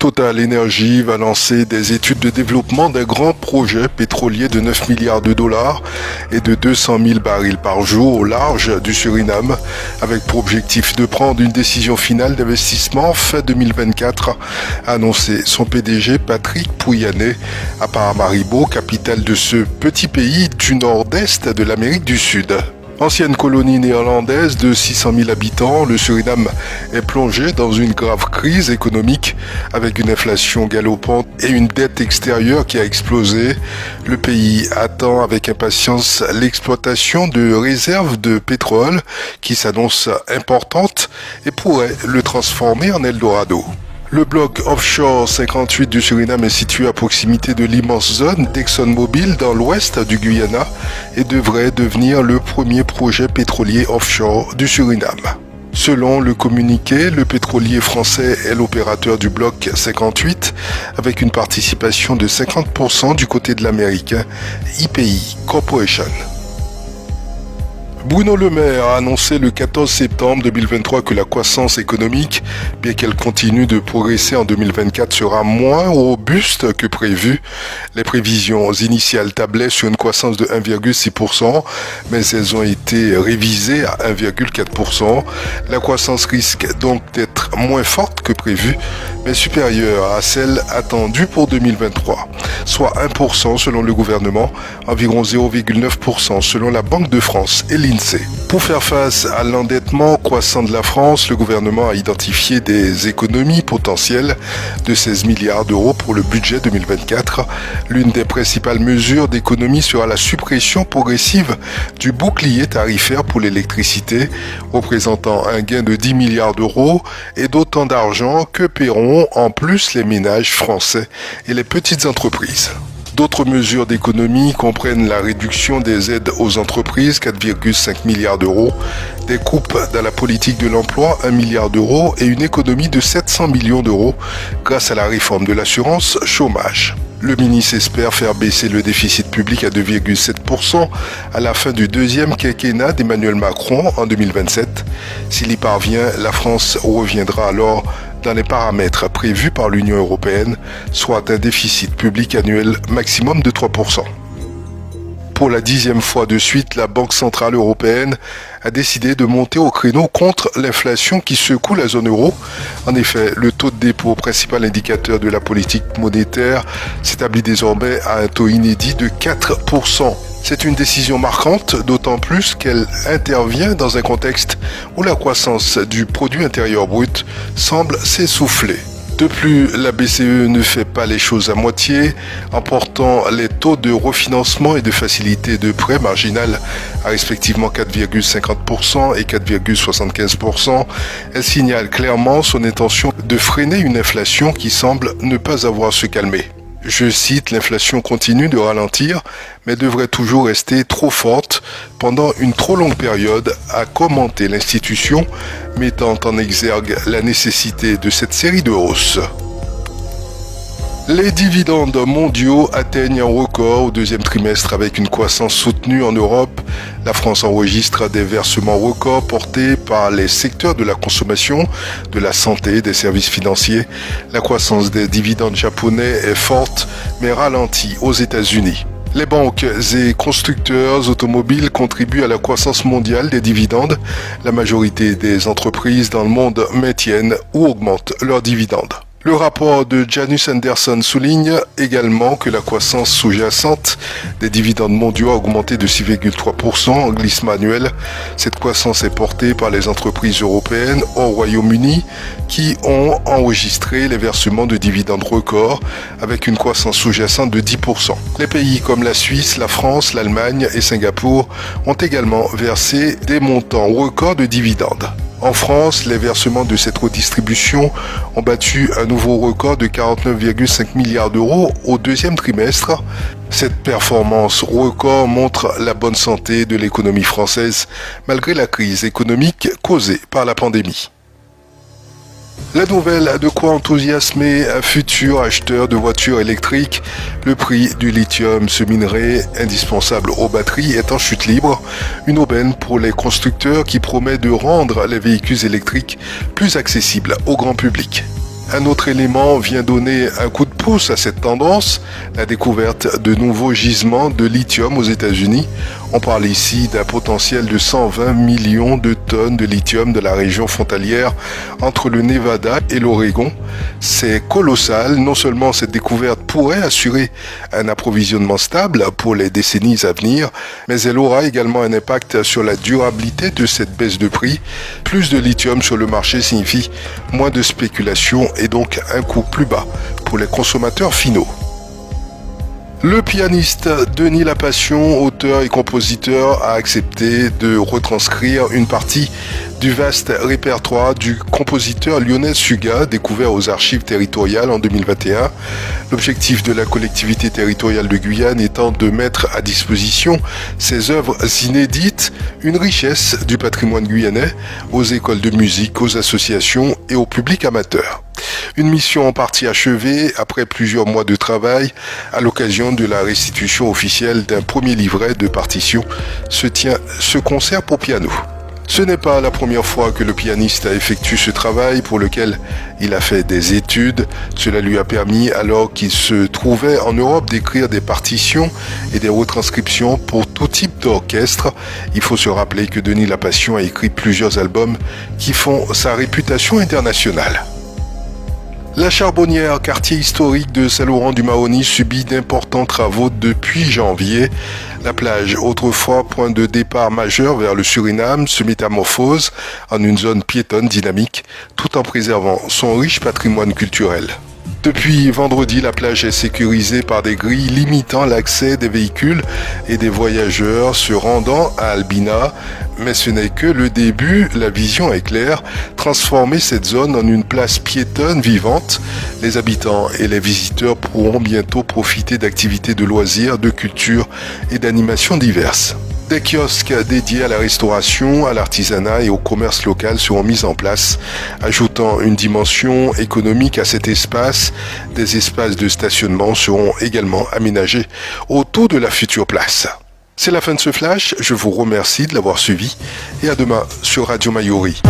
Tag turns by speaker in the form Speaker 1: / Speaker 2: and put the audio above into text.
Speaker 1: Total Energy va lancer des études de développement d'un grand projet pétrolier de 9 milliards de dollars et de 200 000 barils par jour au large du Suriname, avec pour objectif de prendre une décision finale d'investissement fin 2024, a annoncé son PDG Patrick Pouyanné à Paramaribo, capitale de ce petit pays du nord-est de l'Amérique du Sud. Ancienne colonie néerlandaise de 600 000 habitants, le Suriname est plongé dans une grave crise économique avec une inflation galopante et une dette extérieure qui a explosé. Le pays attend avec impatience l'exploitation de réserves de pétrole qui s'annoncent importantes et pourrait le transformer en Eldorado. Le bloc offshore 58 du Suriname est situé à proximité de l'immense zone d'ExxonMobil dans l'ouest du Guyana et devrait devenir le premier projet pétrolier offshore du Suriname. Selon le communiqué, le pétrolier français est l'opérateur du bloc 58 avec une participation de 50% du côté de l'américain IPI Corporation. Bruno Le Maire a annoncé le 14 septembre 2023 que la croissance économique, bien qu'elle continue de progresser en 2024, sera moins robuste que prévu. Les prévisions initiales tablaient sur une croissance de 1,6%, mais elles ont été révisées à 1,4%. La croissance risque donc d'être moins forte que prévu, mais supérieure à celle attendue pour 2023, soit 1% selon le gouvernement, environ 0,9% selon la Banque de France et l'INSEE. Pour faire face à l'endettement croissant de la France, le gouvernement a identifié des économies potentielles de 16 milliards d'euros pour le budget 2024. L'une des principales mesures d'économie sera la suppression progressive du bouclier tarifaire pour l'électricité, représentant un gain de 10 milliards d'euros et d'autant d'argent que paieront en plus les ménages français et les petites entreprises. D'autres mesures d'économie comprennent la réduction des aides aux entreprises, 4,5 milliards d'euros, des coupes dans la politique de l'emploi, 1 milliard d'euros et une économie de 700 millions d'euros grâce à la réforme de l'assurance chômage. Le ministre espère faire baisser le déficit public à 2,7% à la fin du deuxième quinquennat d'Emmanuel Macron en 2027. S'il y parvient, la France reviendra alors dans les paramètres prévus par l'Union européenne, soit un déficit public annuel maximum de 3%. Pour la 10e fois de suite, la Banque centrale européenne a décidé de monter au créneau contre l'inflation qui secoue la zone euro. En effet, le taux de dépôt, principal indicateur de la politique monétaire, s'établit désormais à un taux inédit de 4%. C'est une décision marquante, d'autant plus qu'elle intervient dans un contexte où la croissance du produit intérieur brut semble s'essouffler. De plus, la BCE ne fait pas les choses à moitié en portant les taux de refinancement et de facilité de prêt marginal à respectivement 4,50% et 4,75%. Elle signale clairement son intention de freiner une inflation qui semble ne pas avoir à se calmer. Je cite, l'inflation continue de ralentir, mais devrait toujours rester trop forte pendant une trop longue période, a commenté l'institution, mettant en exergue la nécessité de cette série de hausses. Les dividendes mondiaux atteignent un record au deuxième trimestre avec une croissance soutenue en Europe. La France enregistre des versements records portés par les secteurs de la consommation, de la santé, des services financiers. La croissance des dividendes japonais est forte mais ralentie aux États-Unis. Les banques et constructeurs automobiles contribuent à la croissance mondiale des dividendes. La majorité des entreprises dans le monde maintiennent ou augmentent leurs dividendes. Le rapport de Janus Henderson souligne également que la croissance sous-jacente des dividendes mondiaux a augmenté de 6,3% en glissement annuel. Cette croissance est portée par les entreprises européennes au Royaume-Uni qui ont enregistré les versements de dividendes records avec une croissance sous-jacente de 10%. Les pays comme la Suisse, la France, l'Allemagne et Singapour ont également versé des montants records de dividendes. En France, les versements de cette redistribution ont battu un nouveau record de 49,5 milliards d'euros au deuxième trimestre. Cette performance record montre la bonne santé de l'économie française malgré la crise économique causée par la pandémie. La nouvelle a de quoi enthousiasmer un futur acheteur de voitures électriques. Le prix du lithium, ce minerai indispensable aux batteries, est en chute libre. Une aubaine pour les constructeurs qui promet de rendre les véhicules électriques plus accessibles au grand public. Un autre élément vient donner un coup de pouce à cette tendance, la découverte de nouveaux gisements de lithium aux États-Unis. On parle ici d'un potentiel de 120 millions de tonnes de lithium de la région frontalière entre le Nevada et l'Oregon. C'est colossal. Non seulement cette découverte pourrait assurer un approvisionnement stable pour les décennies à venir, mais elle aura également un impact sur la durabilité de cette baisse de prix. Plus de lithium sur le marché signifie moins de spéculation et donc un coût plus bas pour les consommateurs finaux. Le pianiste Denis Lapassion, auteur et compositeur, a accepté de retranscrire une partie du vaste répertoire du compositeur Lionel Suga, découvert aux archives territoriales en 2021. L'objectif de la collectivité territoriale de Guyane étant de mettre à disposition ces œuvres inédites, une richesse du patrimoine guyanais, aux écoles de musique, aux associations et au public amateur. Une mission en partie achevée après plusieurs mois de travail à l'occasion de la restitution officielle d'un premier livret de partitions se tient ce concert pour piano. Ce n'est pas la première fois que le pianiste a effectué ce travail pour lequel il a fait des études. Cela lui a permis, alors qu'il se trouvait en Europe, d'écrire des partitions et des retranscriptions pour tout type d'orchestre. Il faut se rappeler que Denis Lapassion a écrit plusieurs albums qui font sa réputation internationale. La Charbonnière, quartier historique de Saint-Laurent-du-Maroni, subit d'importants travaux depuis janvier. La plage, autrefois point de départ majeur vers le Suriname, se métamorphose en une zone piétonne dynamique, tout en préservant son riche patrimoine culturel. Depuis vendredi, la plage est sécurisée par des grilles limitant l'accès des véhicules et des voyageurs se rendant à Albina. Mais ce n'est que le début, la vision est claire, transformer cette zone en une place piétonne vivante. Les habitants et les visiteurs pourront bientôt profiter d'activités de loisirs, de culture et d'animations diverses. Des kiosques dédiés à la restauration, à l'artisanat et au commerce local seront mis en place, ajoutant une dimension économique à cet espace. Des espaces de stationnement seront également aménagés autour de la future place. C'est la fin de ce flash, je vous remercie de l'avoir suivi et à demain sur Radio Mayuri.